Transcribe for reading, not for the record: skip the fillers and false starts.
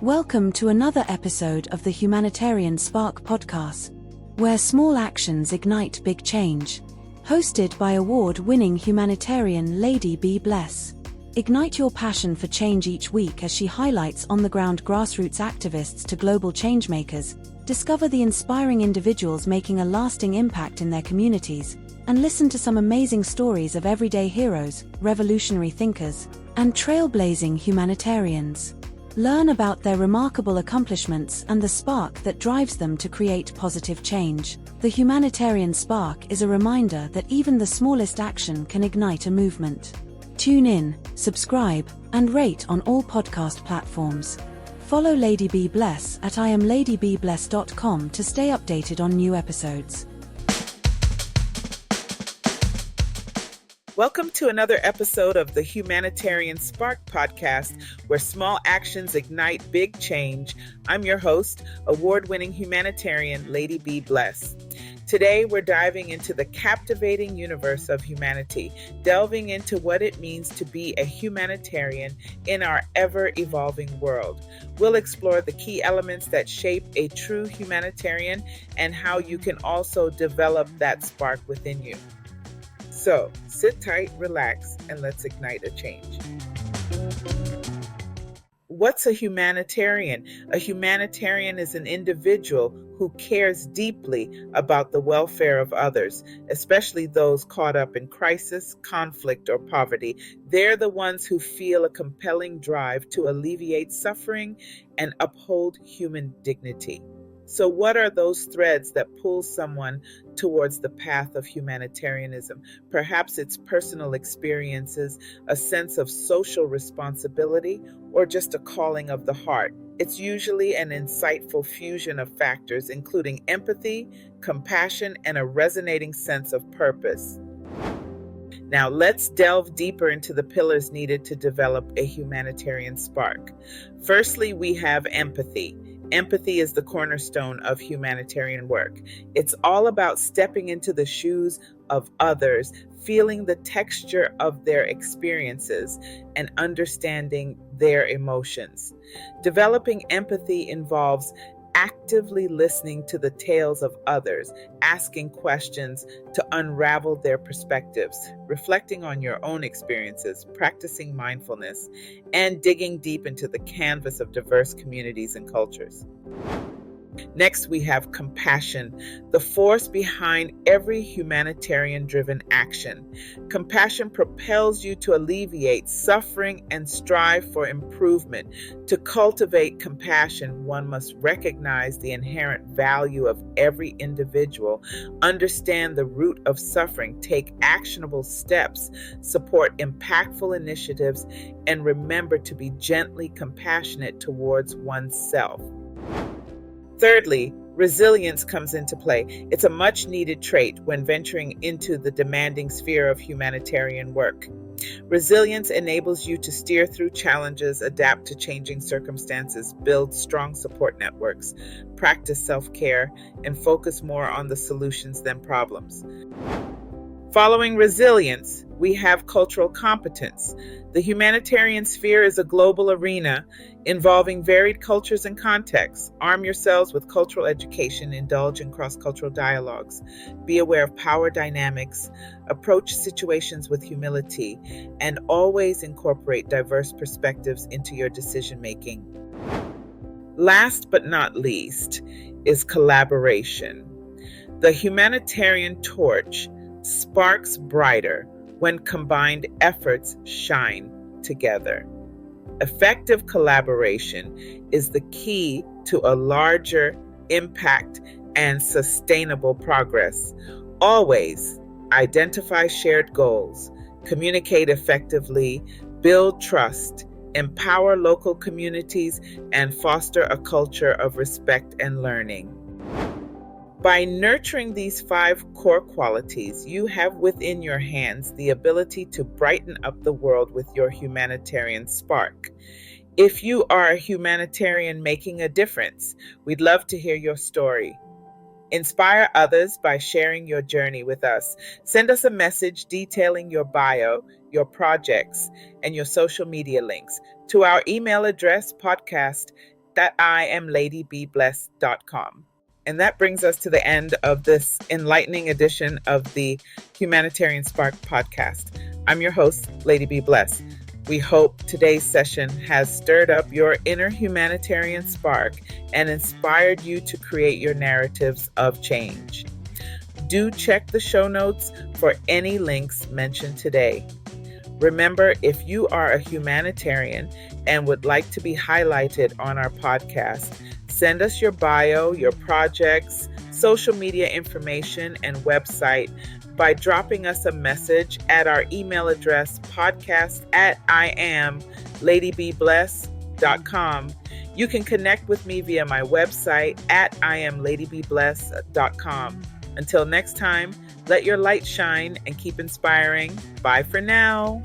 Welcome to another episode of the Humanitarian Spark podcast, where small actions ignite big change. Hosted by award-winning humanitarian Lady B. Bless. Ignite your passion for change each week as she highlights on-the-ground grassroots activists to global changemakers. Discover the inspiring individuals making a lasting impact in their communities, and listen to some amazing stories of everyday heroes, revolutionary thinkers, and trailblazing humanitarians. Learn about their remarkable accomplishments and the spark that drives them to create positive change. The Humanitarian Spark is a reminder that even the smallest action can ignite a movement. Tune in, subscribe, and rate on all podcast platforms. Follow Lady B. Bless at IamLadyBbless.com to stay updated on new episodes. Welcome to another episode of the Humanitarian Spark podcast, where small actions ignite big change. I'm your host, award-winning humanitarian Lady B. Bless. Today, we're diving into the captivating universe of humanity, delving into what it means to be a humanitarian in our ever-evolving world. We'll explore the key elements that shape a true humanitarian and how you can also develop that spark within you. So, sit tight, relax, and let's ignite a change. What's a humanitarian? A humanitarian is an individual who cares deeply about the welfare of others, especially those caught up in crisis, conflict, or poverty. They're the ones who feel a compelling drive to alleviate suffering and uphold human dignity. So what are those threads that pull someone towards the path of humanitarianism? Perhaps it's personal experiences, a sense of social responsibility, or just a calling of the heart. It's usually an insightful fusion of factors, including empathy, compassion, and a resonating sense of purpose. Now let's delve deeper into the pillars needed to develop a humanitarian spark. Firstly, we have empathy. Empathy is the cornerstone of humanitarian work. It's all about stepping into the shoes of others, feeling the texture of their experiences, and understanding their emotions. Developing empathy involves actively listening to the tales of others, asking questions to unravel their perspectives, reflecting on your own experiences, practicing mindfulness, and digging deep into the canvas of diverse communities and cultures. Next, we have compassion, the force behind every humanitarian-driven action. Compassion propels you to alleviate suffering and strive for improvement. To cultivate compassion, one must recognize the inherent value of every individual, understand the root of suffering, take actionable steps, support impactful initiatives, and remember to be gently compassionate towards oneself. Thirdly, resilience comes into play. It's a much needed trait when venturing into the demanding sphere of humanitarian work. Resilience enables you to steer through challenges, adapt to changing circumstances, build strong support networks, practice self-care, and focus more on the solutions than problems. Following resilience, we have cultural competence. The humanitarian sphere is a global arena involving varied cultures and contexts. Arm yourselves with cultural education, indulge in cross-cultural dialogues, be aware of power dynamics, approach situations with humility, and always incorporate diverse perspectives into your decision-making. Last but not least is collaboration. The humanitarian torch sparks brighter when combined efforts shine together. Effective collaboration is the key to a larger impact and sustainable progress. Always identify shared goals, communicate effectively, build trust, empower local communities, and foster a culture of respect and learning. By nurturing these 5 core qualities, you have within your hands the ability to brighten up the world with your humanitarian spark. If you are a humanitarian making a difference, we'd love to hear your story. Inspire others by sharing your journey with us. Send us a message detailing your bio, your projects, and your social media links to our email address, podcast that I am LadyBeBlessed.com. And that brings us to the end of this enlightening edition of the Humanitarian Spark podcast. I'm your host, Lady B. Bless. We hope today's session has stirred up your inner humanitarian spark and inspired you to create your narratives of change. Do check the show notes for any links mentioned today. Remember, if you are a humanitarian and would like to be highlighted on our podcast, send us your bio, your projects, social media information, and website by dropping us a message at our email address, podcast@IamLadyBeBlessed.com. You can connect with me via my website at IamLadyBeBlessed.com. Until next time, let your light shine and keep inspiring. Bye for now.